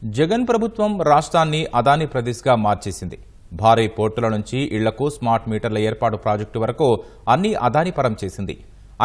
జగన్ ప్రభుత్వం రాష్ట్రాన్ని అదాని ప్రదేశ్గా మార్చేసింది. భారీ పోర్టుల నుంచి ఇళ్లకు స్మార్ట్ మీటర్ల ఏర్పాటు ప్రాజెక్టు వరకు అన్ని అదాని పరం చేసింది.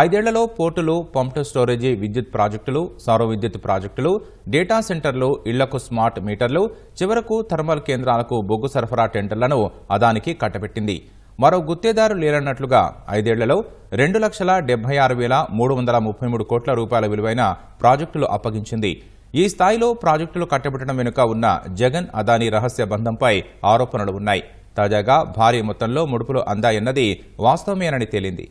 5 ఏళ్లలో పోర్టులు, పంప్డ్ స్టోరేజీ విద్యుత్ ప్రాజెక్టులు, సౌర విద్యుత్ ప్రాజెక్టులు, డేటా సెంటర్లు, ఇళ్లకు స్మార్ట్ మీటర్లు, చివరకు థర్మల్ కేంద్రాలకు బొగ్గు సరఫరా టెండర్లను అదానికి కట్టబెట్టింది. మరో గుత్తేదారు లేరన్నట్లుగా 5 ఏళ్లలో 2,76,333 కోట్ల రూపాయల విలువైన ప్రాజెక్టులు అప్పగించింది. ఈ స్థాయిలో ప్రాజెక్టులు కట్టబెట్టడం వెనుక ఉన్న జగన్ అదానీ రహస్య బంధంపై ఆరోపణలు ఉన్నాయి. తాజాగా భారీ మొత్తంలో ముడుపులు అందాయన్నది వాస్తవమేనని తేలింది.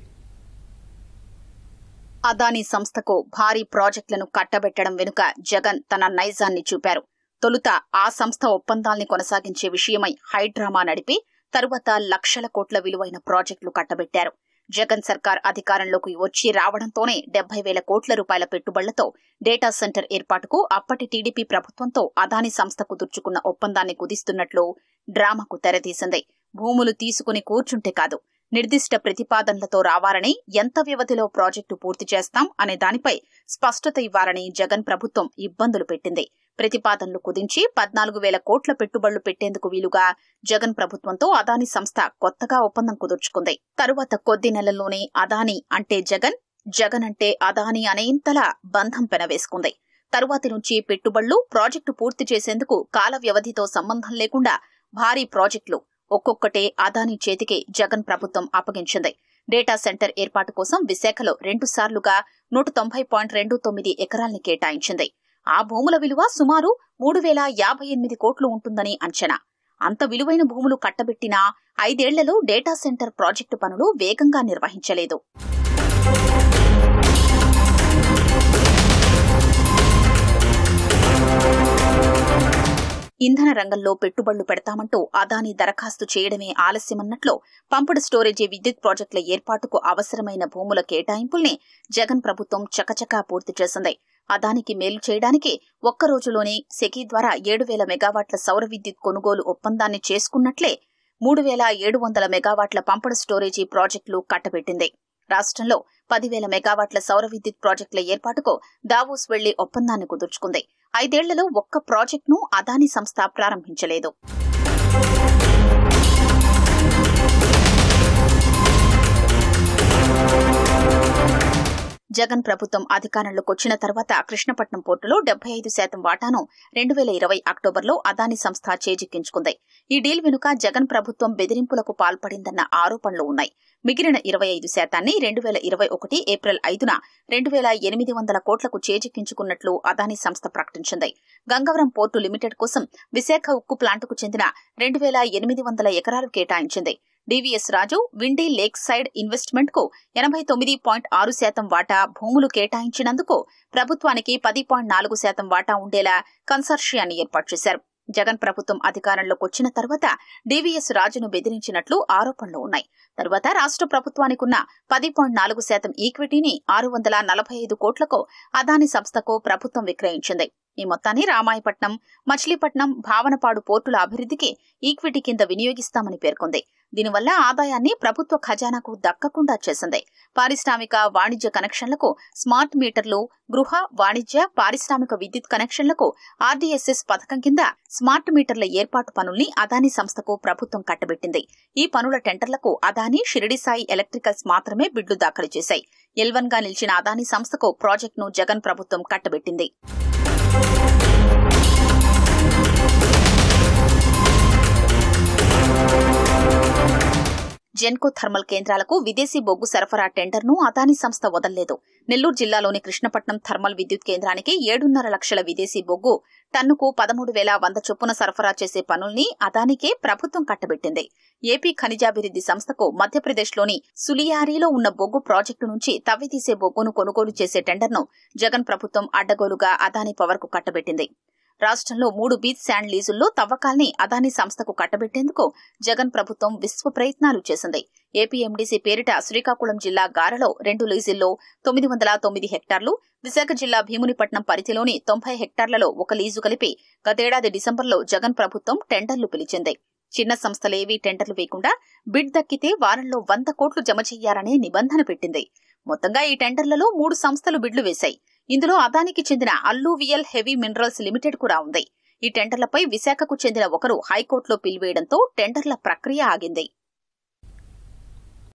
అదానీ సంస్థకు భారీ ప్రాజెక్టులను కట్టబెట్టడం వెనుక జగన్ తన నైజాన్ని చూపారు. తొలుత ఆ సంస్థ ఒప్పందాల్ని కొనసాగించే విషయమై హైడ్రామా నడిపి తరువాత లక్షల కోట్ల విలువైన ప్రాజెక్టులు కట్టబెట్టారు. జగన్ సర్కార్ అధికారంలోకి వచ్చి రావడంతోనే 70,000 కోట్ల రూపాయల పెట్టుబడులతో డేటా సెంటర్ ఏర్పాటుకు అప్పటి టీడీపీ ప్రభుత్వంతో అదానీ సంస్థ కుదుర్చుకున్న ఒప్పందాన్ని కుదిస్తున్నట్లు డ్రామాకు తెరతీసింది. భూములు తీసుకుని కూర్చుంటే కాదు, నిర్దిష్ట ప్రతిపాదనలతో రావాలని, ఎంత వ్యవధిలో ప్రాజెక్టు పూర్తి చేస్తాం అనే దానిపై స్పష్టత ఇవ్వాలని జగన్ ప్రభుత్వం ఇబ్బందులు పెట్టింది. ప్రతిపాదనలు కుదించి 14,000 కోట్ల పెట్టుబడులు పెట్టేందుకు వీలుగా జగన్ ప్రభుత్వంతో అదానీ సంస్థ కొత్తగా ఒప్పందం కుదుర్చుకుంది. తరువాత కొద్ది నెలల్లోనే అదానీ అంటే జగన్, జగన్ అంటే అదానీ అనేంతలా బంధం పెనవేసుకుంది. తరువాతి నుంచి పెట్టుబడులు, ప్రాజెక్టు పూర్తి చేసేందుకు కాల వ్యవధితో సంబంధం లేకుండా భారీ ప్రాజెక్టులు ఒక్కొక్కటే అదానీ చేతికి జగన్ ప్రభుత్వం అప్పగించింది. డేటా సెంటర్ ఏర్పాటు కోసం విశాఖలో 2 సార్లుగా 190.29 ఎకరాల్ని కేటాయించింది. ఆ భూముల విలువ సుమారు 3,058 కోట్లు ఉంటుందని అంచనా. అంత విలువైన భూములు కట్టబెట్టినా 5 ఏళ్లలో డేటా సెంటర్ ప్రాజెక్టు పనులు వేగంగా నిర్వహించలేదు. ఇంధన రంగంలో పెట్టుబడులు పెడతామంటూ అదానీ దరఖాస్తు చేయడమే ఆలస్యమన్నట్లు పంప్డ్ స్టోరేజీ విద్యుత్ ప్రాజెక్టుల ఏర్పాటుకు అవసరమైన భూముల కేటాయింపుల్ని జగన్ ప్రభుత్వం చకచకా పూర్తి చేసింది. అదానికి మేలు చేయడానికి ఒక్క రోజులోనే సెకీ ద్వారా 7,000 మెగావాట్ల సౌర విద్యుత్ కొనుగోలు ఒప్పందాన్ని చేసుకున్నట్లే 3,700 మెగావాట్ల పంప్డ్ స్టోరేజీ ప్రాజెక్టులు కట్టబెట్టింది. రాష్ట్రంలో 10,000 మెగావాట్ల సౌర విద్యుత్ ప్రాజెక్టుల ఏర్పాటుకు దావోస్ వెళ్లి ఒప్పందాన్ని కుదుర్చుకుంది. 5 ఏళ్లలో ఒక్క ప్రాజెక్టును అదానీ సంస్థ ప్రారంభించలేదు. జగన్ ప్రభుత్వం అధికారంలోకి వచ్చిన తర్వాత కృష్ణపట్నం పోర్టులో 75% వాటాను 2020 అక్టోబర్లో అదానీ సంస్థ చేజిక్కించుకుంది. ఈ డీల్ వెనుక జగన్ ప్రభుత్వం బెదిరింపులకు పాల్పడిందన్న ఆరోపణలు ఉన్నాయి. మిగిలిన 25% 2021 ఏప్రిల్ 5న 2,800 కోట్లకు చేజిక్కించుకున్నట్లు అదానీ సంస్థ ప్రకటించింది. గంగవరం పోర్టు లిమిటెడ్ కోసం విశాఖ ఉక్కు ప్లాంటుకు చెందిన 2,800 ఎకరాలు కేటాయించింది. డివిఎస్ రాజు విండీ లేక్ సైడ్ ఇన్వెస్ట్మెంట్ కు 89.6% వాటా భూములు కేటాయించినందుకు ప్రభుత్వానికి 10.4% వాటా ఉండేలా కన్సార్షియాన్ని ఏర్పాటు చేశారు. జగన్ ప్రభుత్వం అధికారంలోకి వచ్చిన తర్వాత డివిఎస్ రాజును బెదిరించినట్లు ఆరోపణలు ఉన్నాయి. తర్వాత రాష్ట్ర ప్రభుత్వానికున్న 10.4% ఈక్విటీని 645 కోట్లకు అదానీ సంస్థకు ప్రభుత్వం విక్రయించింది. ఈ మొత్తాన్ని రామాయపట్నం, మచిలీపట్నం, భావనపాడు పోర్టుల అభివృద్ధికి ఈక్విటీ కింద వినియోగిస్తామని పేర్కొంది. దీనివల్ల ఆదాయాన్ని ప్రభుత్వ ఖజానాకు దక్కకుండా చేసింది. పారిశ్రామిక, వాణిజ్య కనెక్షన్లకు స్మార్ట్ మీటర్లు, గృహ, వాణిజ్య, పారిశ్రామిక విద్యుత్ కనెక్షన్లకు ఆర్డీఎస్ఎస్ పథకం కింద స్మార్ట్ మీటర్ల ఏర్పాటు పనుల్ని అదానీ సంస్థకు ప్రభుత్వం కట్టబెట్టింది. ఈ పనుల టెండర్లకు అదానీ, షిరిడి సాయి ఎలక్ట్రికల్స్ మాత్రమే బిడ్లు దాఖలు చేశాయి. L1 గా నిలిచిన అదానీ సంస్థకు ప్రాజెక్టును జగన్ ప్రభుత్వం కట్టబెట్టింది. జెన్కో థర్మల్ కేంద్రాలకు విదేశీ బొగ్గు సరఫరా టెండర్ను అదానీ సంస్థ వదల్లేదు. నెల్లూరు జిల్లాలోని కృష్ణపట్నం థర్మల్ విద్యుత్ కేంద్రానికి 7.5 లక్షల విదేశీ బొగ్గు టన్నుకు 13,100 చొప్పున సరఫరా చేసే పనుల్ని అదానికే ప్రభుత్వం కట్టబెట్టింది. ఏపీ ఖనిజాభివృద్ది సంస్థకు మధ్యప్రదేశ్లోని సులియారీలో ఉన్న బొగ్గు ప్రాజెక్టు నుంచి తవ్వితీసే బొగ్గును కొనుగోలు చేసే టెండర్ను జగన్ ప్రభుత్వం అడ్డగోలుగా అదానీ పవర్కు కట్టబెట్టింది. రాష్ట్రంలో 3 బీచ్ శాండ్ లీజుల్లో తవ్వకాల్ని అదానీ సంస్థకు కట్టబెట్టేందుకు జగన్ ప్రభుత్వం విశ్వ ప్రయత్నాలు చేసింది. ఏపీఎండీసీ పేరిట శ్రీకాకుళం జిల్లా గారలో 2 లీజుల్లో 909 హెక్టార్లు, విశాఖ జిల్లా భీమునిపట్నం పరిధిలోని 90 హెక్టార్లలో 1 లీజు కలిపి గతేడాది డిసెంబర్లో జగన్ ప్రభుత్వం టెండర్లు పిలిచింది. చిన్న సంస్థలేవీ టెండర్లు వేయకుండా బిడ్ దక్కితే వారంలో 100 కోట్లు జమ చెయ్యాలనే నిబంధన పెట్టింది. మొత్తంగా ఈ టెండర్లలో 3 సంస్థలు బిడ్లు వేశాయి. ఇందులో అదానికి చెందిన అల్లూవియల్ హెవీ మినరల్స్ లిమిటెడ్ కూడా ఉంది. ఈ టెండర్లపై విశాఖకు చెందిన ఒకరు హైకోర్టులో పిలివేయడంతో టెండర్ల ప్రక్రియ ఆగింది.